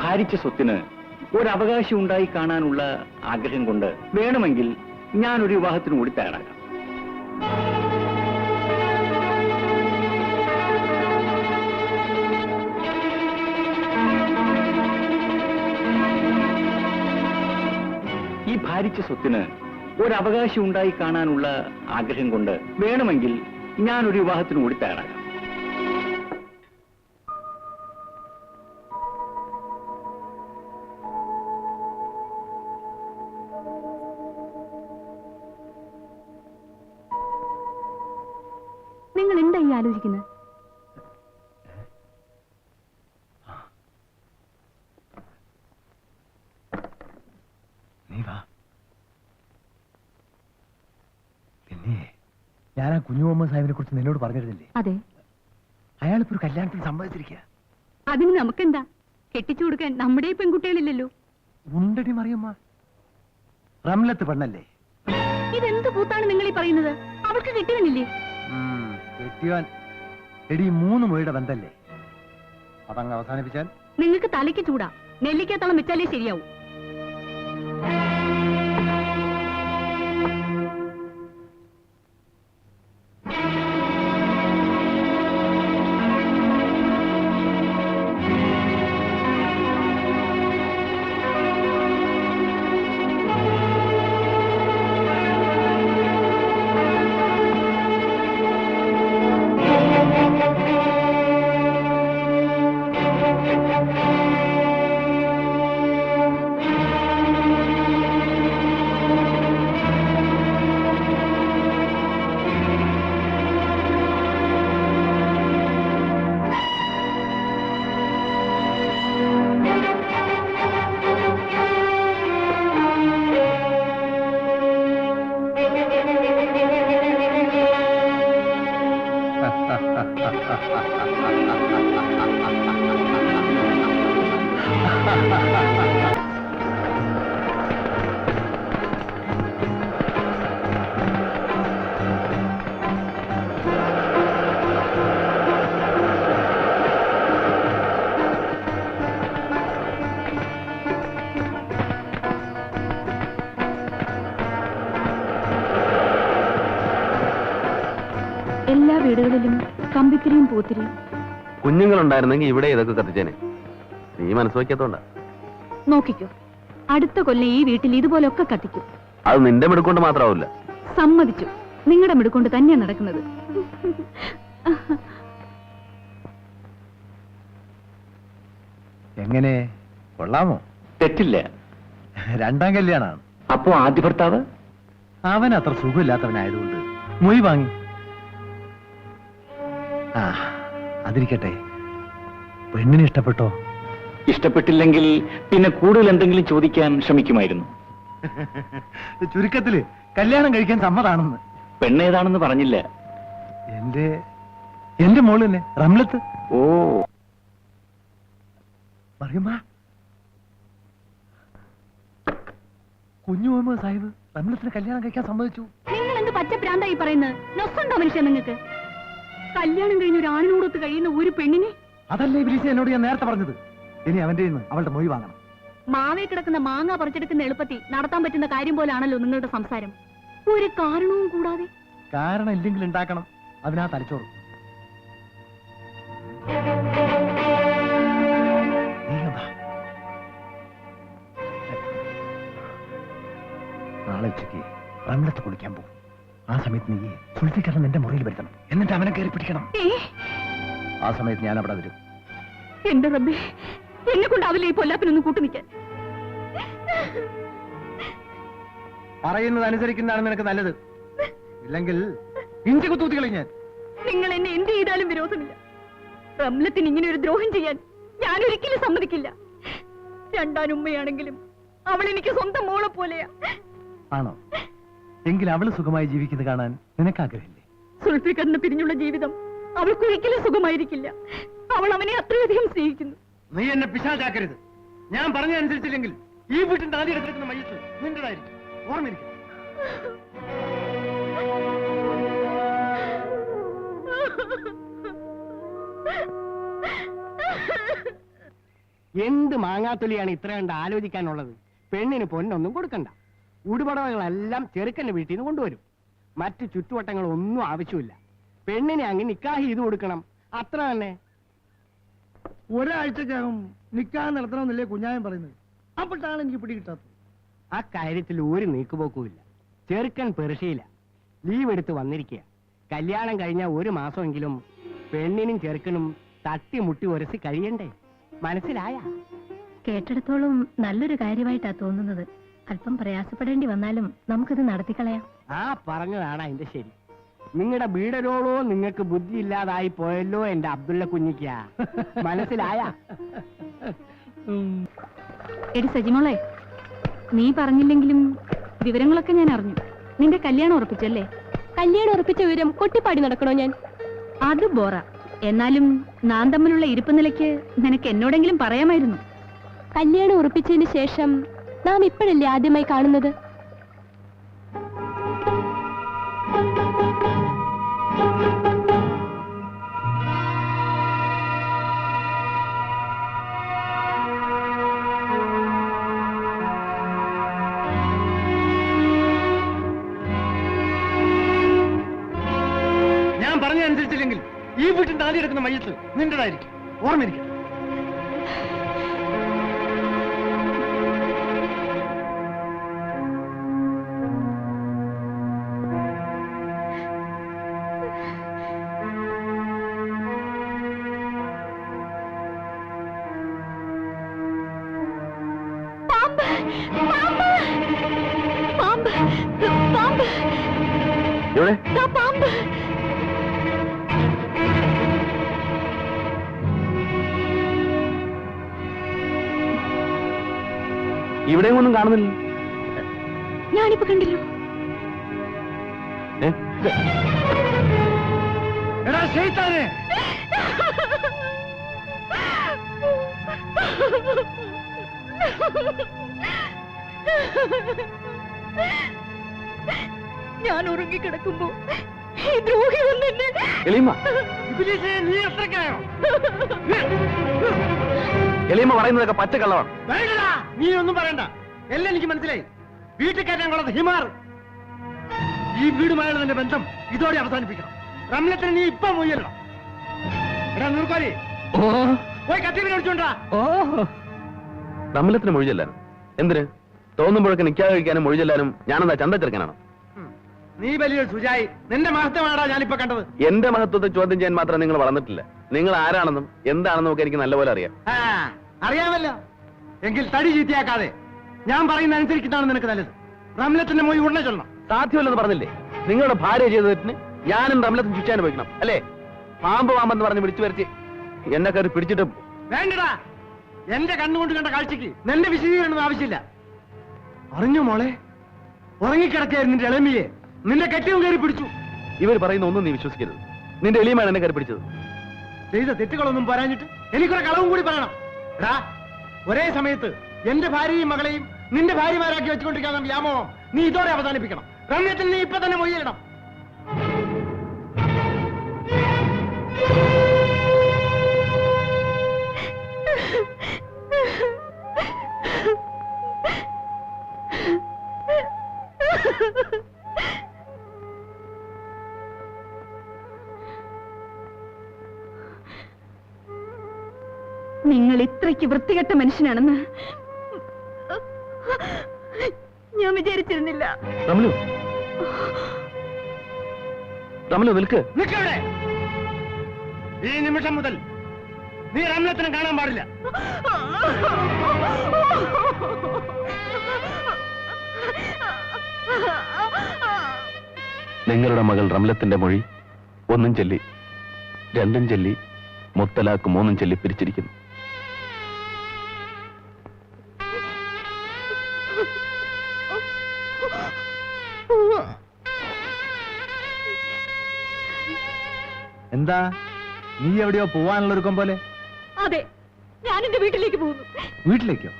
ഭാരിച്ച സ്വത്തിന് ഒരവകാശം ഉണ്ടായി കാണാനുള്ള ആഗ്രഹം കൊണ്ട് വേണമെങ്കിൽ ഞാനൊരു വിവാഹത്തിന് കൂടി തയ്യാറാകാം. ഈ ഭാരിച്ച സ്വത്തിന് ഒരവകാശം ഉണ്ടായി കാണാനുള്ള ആഗ്രഹം കൊണ്ട് വേണമെങ്കിൽ ഞാനൊരു വിവാഹത്തിന് കൂടി തയ്യാറാകാം. നിങ്ങൾ എന്താ ഈ ആലോചിക്കുന്നത്? പിന്നെ ഞാൻ ആ കുഞ്ഞു മുഹമ്മദ് സാഹിബിനെ കുറിച്ച് നിന്നോട് പറഞ്ഞിരുന്നില്ലേ? അതെ. അയാളിപ്പോ ഒരു കല്യാണത്തിന് സമ്മതിച്ചിരിക്കുക. അതിന് നമുക്കെന്താ? കെട്ടിച്ചു കൊടുക്കാൻ നമ്മുടെ പെൺകുട്ടികളില്ലല്ലോ. ഉണ്ടടി മറിയമ്മ, റംലത്ത് പെണ്ണല്ലേ? ഇതെന്ത് കൂത്താണ് നിങ്ങൾ ഈ പറയുന്നത്? അവൾക്ക് കെട്ടിയവനില്ലേ? കെട്ടിയവൻ എടി 3 മൊഴിയുടെ ബന്ധല്ലേ? അതങ്ങ് അവസാനിപ്പിച്ചാൽ നിങ്ങൾക്ക് തലയ്ക്ക് ചൂടാ. നെല്ലിക്കത്തോളം വെച്ചാലേ ശരിയാവും. എല്ലാ വീടുകളിലും കമ്പിത്തിരിയും പൂത്തിരിയും. കുഞ്ഞുങ്ങളുണ്ടായിരുന്നെങ്കിൽ ഇവിടെ ഇതൊക്കെ കത്തിച്ചേനെ. നീ മനസ്സ് വയ്ക്കാത്തോണ്ടാ. നോക്കിക്കോ, അടുത്ത കൊല്ലം ഈ വീട്ടിൽ ഇതുപോലൊക്കെ കത്തിക്കും. അത് നിന്റെ മിടുക്കൊണ്ട് മാത്രമാവില്ല. സമ്മതിച്ചു, നിങ്ങളുടെ മിടുക്കൊണ്ട് തന്നെയാ നടക്കുന്നത്. എങ്ങനെ കൊള്ളാമോ? തെറ്റില്ല. 2ാം കല്യാണാണ്. അപ്പോ ആദ്യ ഭർത്താവ്? അവൻ അത്ര സുഖമില്ലാത്തവനായതുകൊണ്ട് മൊയ് വാങ്ങി. ആ അതിരിക്കട്ടെ, പെണ്ണിന് ഇഷ്ടപ്പെട്ടോ? ഇഷ്ടപ്പെട്ടില്ലെങ്കിൽ പിന്നെ കൂടുതൽ എന്തെങ്കിലും ചോദിക്കാൻ ശ്രമിക്കുമായിരുന്നു. ചുരുക്കത്തില് കല്യാണം കഴിക്കാൻ സമ്മതാണെന്ന്. പെണ്ണേതാണെന്ന് പറഞ്ഞില്ല. എന്റെ മോള് തന്നെ, റംലത്ത്. ഓ പറയുമ്പോ കുഞ്ഞു മുഹമ്മദ് സാഹിബ് റംലത്തിന് കല്യാണം കഴിക്കാൻ സമ്മതിച്ചു. നിങ്ങൾ എന്ത് പച്ചപ്രാന്തായി പറയുന്നത്? നൊസ്സുണ്ടോ മനുഷ്യ നിങ്ങൾക്ക്? കല്യാണം കഴിഞ്ഞ ഒരു ആണിനോടൊത്ത് കഴിയുന്ന ഒരു പെണ്ണിനെ? അതല്ലേ ഇബ്ലീസ് എന്നോട് ഞാൻ നേരത്തെ പറഞ്ഞത്. ഇനി അവന്റെ അവളുടെ മൊഴി വാങ്ങണം. മാവേ കിടക്കുന്ന മാങ്ങ പറിച്ചെടുക്കുന്ന എളുപ്പത്തിൽ നടത്താൻ പറ്റുന്ന കാര്യം പോലാണല്ലോ നിങ്ങളുടെ സംസാരം. ഒരു കാരണവും കൂടാതെ. കാരണം ഇല്ലെങ്കിൽ ഉണ്ടാക്കണം. അതിനാ തലച്ചോറ്. നാളെ ഉച്ചയ്ക്ക് റംലത്ത് കുളിക്കാൻ പോകും. ആ സമയത്ത് നീ സുൽഫിക്കറിനെ നിന്റെ മുറിയിൽ വരുത്തണം. എന്നിട്ട് അവനെ കയറി പിടിക്കണം. ആ സമയത്ത് ഞാൻ അവിടെ വരും. എന്റെ റബ്ബേ, എന്നെ കൊണ്ടാവില്ല ഈ പൊല്ലാപ്പിനൊന്നും കൂട്ടു നിൽക്കാൻ. പറയുന്നത് അനുസരിക്കുന്നതാണ് നിനക്ക് നല്ലത്. ഇല്ലെങ്കിൽ ഇഞ്ചി കുത്തൂത്തികളി ഞാൻ. നിങ്ങൾ എന്നെ എന്ത് ചെയ്താലും വിരോധമില്ല. റംലത്തിന് ഇങ്ങനെ ഒരു ദ്രോഹം ചെയ്യാൻ ഞാൻ ഒരിക്കലും സമ്മതിക്കില്ല. 2 ഉമ്മയാണെങ്കിലും അവൾ എനിക്ക് സ്വന്തം മോളെ പോലെയാ. ആണോ? എങ്കിൽ അവള് സുഖമായി ജീവിക്കുന്നത് കാണാൻ നിനക്ക് ആഗ്രഹമില്ലേ? സുൽഫിക്കറിന് പിരിഞ്ഞുള്ള ജീവിതം അവൾക്ക് ഒരിക്കലും സുഖമായിരിക്കില്ല. അവൾ അവനെ അത്രയധികം സ്നേഹിക്കുന്നു. നീ എന്നെ പിശാചാക്കരുത്. ഞാൻ പറഞ്ഞ അനുസരിച്ചില്ലെങ്കിൽ ഈ വീട്ടിന്റെ ആദ്യം എടുക്കുന്ന മയ്യത്ത് നിന്റേതായിരിക്കും. ഓർമ്മിരിക്കും. എന്ത് മാങ്ങാത്തൊലിയാണ് ഇത്ര കണ്ട് ആലോചിക്കാനുള്ളത്? പെണ്ണിന് പൊന്നൊന്നും കൊടുക്കണ്ട. ഉടുപടവകളെല്ലാം ചെറുക്കന്റെ വീട്ടിൽ നിന്ന് കൊണ്ടുവരും. മറ്റു ചുറ്റുവട്ടങ്ങളൊന്നും ആവശ്യമില്ല. പെണ്ണിനെ അങ്ങ് നിക്കാഹ് ചെയ്ത് കൊടുക്കണം, അത്ര തന്നെ. ഒരാഴ്ചക്കകം നിക്കാഹ് നടത്തണമെന്നല്ലേ കുഞ്ഞായൻ പറയുന്നത്. അപ്പോഴാണ് എനിക്ക് പിടി കിട്ടാത്തത്. ആ കാര്യത്തിൽ ഒരു നീക്കുപോക്കുമില്ല. ചെറുക്കൻ പെർഷ്യയില്ല, ലീവ് എടുത്ത് വന്നിരിക്കുക. കല്യാണം കഴിഞ്ഞ 1 മാസമെങ്കിലും പെണ്ണിനും ചെറുക്കനും തട്ടിമുട്ടി ഉരസി കഴിയണ്ടേ? മനസ്സിലായ? കേട്ടിടത്തോളം നല്ലൊരു കാര്യമായിട്ടാ തോന്നുന്നത്. അല്പം പ്രയാസപ്പെടേണ്ടി വന്നാലും നമുക്കിത് നടത്തിക്കളയാം. ആ പറഞ്ഞതാണ് അതിന്റെ ശരി. നിങ്ങളുടെ വീടരോളോ നിങ്ങൾക്ക് ബുദ്ധി ഇല്ലാതായി പോയല്ലോ എന്റെ അബ്ദുള്ള കുഞ്ഞിക്ക. മനസ്സിലായ? എടി സജിമോളെ, നീ പറഞ്ഞില്ലെങ്കിലും വിവരങ്ങളൊക്കെ ഞാൻ അറിഞ്ഞു. നിന്റെ കല്യാണം ഉറപ്പിച്ചല്ലേ? കല്യാണം ഉറപ്പിച്ച വിവരം കൊട്ടിപ്പാടി നടക്കണോ ഞാൻ? അത് ബോറ. എന്നാലും നാം തമ്മിലുള്ള ഇരിപ്പ് നിലയ്ക്ക് നിനക്ക് എന്നോടെങ്കിലും പറയാമായിരുന്നു. കല്യാണം ഉറപ്പിച്ചതിന് ശേഷം നാം ഇപ്പോഴല്ലേ ആദ്യമായി കാണുന്നത്? ഞാൻ പറഞ്ഞതനുസരിച്ചില്ലെങ്കിൽ ഈ വീട്ടിൽ ആദ്യം എടുക്കുന്ന മയ്യത്ത് നിന്റേതായിരിക്കും. ഓർമ്മയിരിക്കും. എവിടെ? ഇവിടെയും ഒന്നും കാണുന്നില്ല. ഞാനിപ്പോ കണ്ടില്ലോ. ഏ? എടാ ശൈത്താനെ, ഞാൻ ഉറങ്ങിക്കിടക്കുമ്പോ ഈ ദ്രോഹി വന്നെന്നെ. എളീമ, ഇബ്ലീസേ, നീ അത്രയ്ക്കായോ? എളീമ പറയുന്നതൊക്കെ പച്ചക്കള്ളമാണ്. വേണ്ടടാ, നീ ഒന്നും പറയണ്ട. എല്ലാം എനിക്ക് മനസ്സിലായി. വീട്ടിൽ കയറ്റാൻ കൊള്ളത് ഹിമാർ. ഈ വീടുമായുള്ള നിന്റെ ബന്ധം ഇതോടെ അവസാനിപ്പിക്കണം. റംലത്തിന് നീ ഇപ്പൊ മൊയ്യല്ലോ. എടാ നൂർക്കോലി, പോയി കത്തീവിനെ വിളിച്ചോണ്ടാ. റംലത്തിന് മൊഴി ചെല്ലാനും എന്തിന്? തോന്നുമ്പോഴൊക്കെ നിക്കാതെ കഴിക്കാനും മൊഴി ചെല്ലാനും ഞാനെന്താ ചന്ത ചെറുക്കാനാണോ? നീ വലിയൊരു സുജായി. നിന്റെ മഹത്വമാണാ ഞാനിപ്പോ കണ്ടത്. എന്റെ മഹത്വത്തെ ചോദ്യം ചെയ്യാൻ മാത്രം നിങ്ങൾ വളർന്നിട്ടില്ല. നിങ്ങൾ ആരാണെന്നും എന്താണെന്നും ഒക്കെ എനിക്ക് നല്ലപോലെ അറിയാം. ആ, അറിയാമല്ലോ. എങ്കിൽ തടി ചീത്തയാക്കാതെ ഞാൻ പറയുന്ന അനുസരിക്കുന്നതാണ് നിനക്ക് നല്ലത്. റംലത്തിന്റെ മൊഴി ഉടനെ ചൊല്ലണം. സാധ്യമല്ലെന്ന് പറഞ്ഞില്ലേ? നിങ്ങളുടെ ഭാര്യ ചെയ്ത തെറ്റിന് ഞാനും റംലത്തും ശിക്ഷ അനുഭവിക്കണം അല്ലേ? പാമ്പെന്ന് പറഞ്ഞ് വിളിച്ചു വരച്ച് എന്നെ കയറി പിടിച്ചിട്ട്. വേണ്ടടാ, എന്റെ കണ്ണുകൊണ്ട് കണ്ട കാഴ്ചക്ക് നിന്റെ വിശദീകരണം ആവശ്യമില്ല. അറിഞ്ഞു മോളെ, ഉറങ്ങിക്കിടക്കായിരുന്നു നിന്റെ ഇളമിയെ നിന്റെ കെട്ടിയും കയറി പിടിച്ചു. ഇവർ പറയുന്ന ഒന്നും നീ വിശ്വസിക്കരുത്. നിന്റെ എളിയമാണ് എന്നെ കയറി പിടിച്ചത്. ചെയ്ത തെറ്റുകളൊന്നും പറയാഞ്ഞിട്ട് എനിക്കൊരു കളവും കൂടി പറയണം. എടാ, ഒരേ സമയത്ത് എന്റെ ഭാര്യയും മകളെയും നിന്റെ ഭാര്യമാരാക്കി വെച്ചുകൊണ്ടിരിക്കുന്ന വ്യാമോഹം നീ ഇതോടെ അവസാനിപ്പിക്കണം. റമ്യത്തിൽ നീ ഇപ്പൊ തന്നെ മൊയ്യിടണം. നിങ്ങൾ ഇത്രയ്ക്ക് വൃത്തികെട്ട മനുഷ്യനാണെന്ന് ഞാൻ വിചാരിച്ചിരുന്നില്ല. നിൽക്ക്. നിൽക്കവിടെ. ഈ നിമിഷം മുതൽ നീ റംലത്തിനെ കാണാൻ പാടില്ല. നിങ്ങളുടെ മകൾ റംലത്തിന്റെ മൊഴി 1 ചൊല്ലി 2 ചൊല്ലി മുത്തലാക്ക് 3 ചൊല്ലി പിരിച്ചിരിക്കുന്നു. എന്താ നീ എവിടെയോ പോവാനുള്ള ഒരുക്കം പോലെ? അതെ, ഞാൻ എന്റെ വീട്ടിലേക്ക് പോകുന്നു. വീട്ടിലേക്കോ?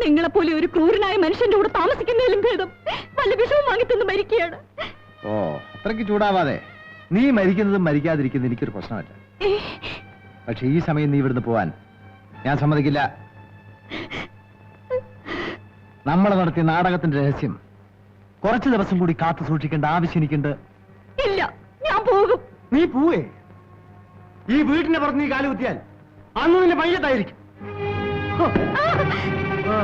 നിങ്ങളെപ്പോലെ ഒരു ക്രൂരനായ മനുഷ്യന്റെ കൂടെ താമസിക്കുന്നതിലും ഭേദം വല്ല വിഷവും വാങ്ങിത്തന്ന് മരിക്കുകയാണ്. ഓ, അത്രയ്ക്ക് ചൂടാവാതെ. നീ മരിക്കുന്നതും മരിക്കാതിരിക്കുന്നതും എനിക്കൊരു പ്രശ്നമല്ല. പക്ഷെ ഈ സമയം നീ ഇവിടുന്ന് പോവാൻ ഞാൻ സമ്മതിക്കില്ല. നമ്മൾ നടത്തിയ നാടകത്തിന്റെ രഹസ്യം കുറച്ചു ദിവസം കൂടി കാത്തു സൂക്ഷിക്കേണ്ട ആവശ്യം എനിക്കുണ്ട്. ഇല്ല, ഞാൻ പോകും. നീ പോവേ? ഈ വീടിന്റെ പുറത്ത് നീ കാലുകുത്തിയാൽ അന്ന് നിന്റെ മയ്യത്തായിരിക്കും. ആ.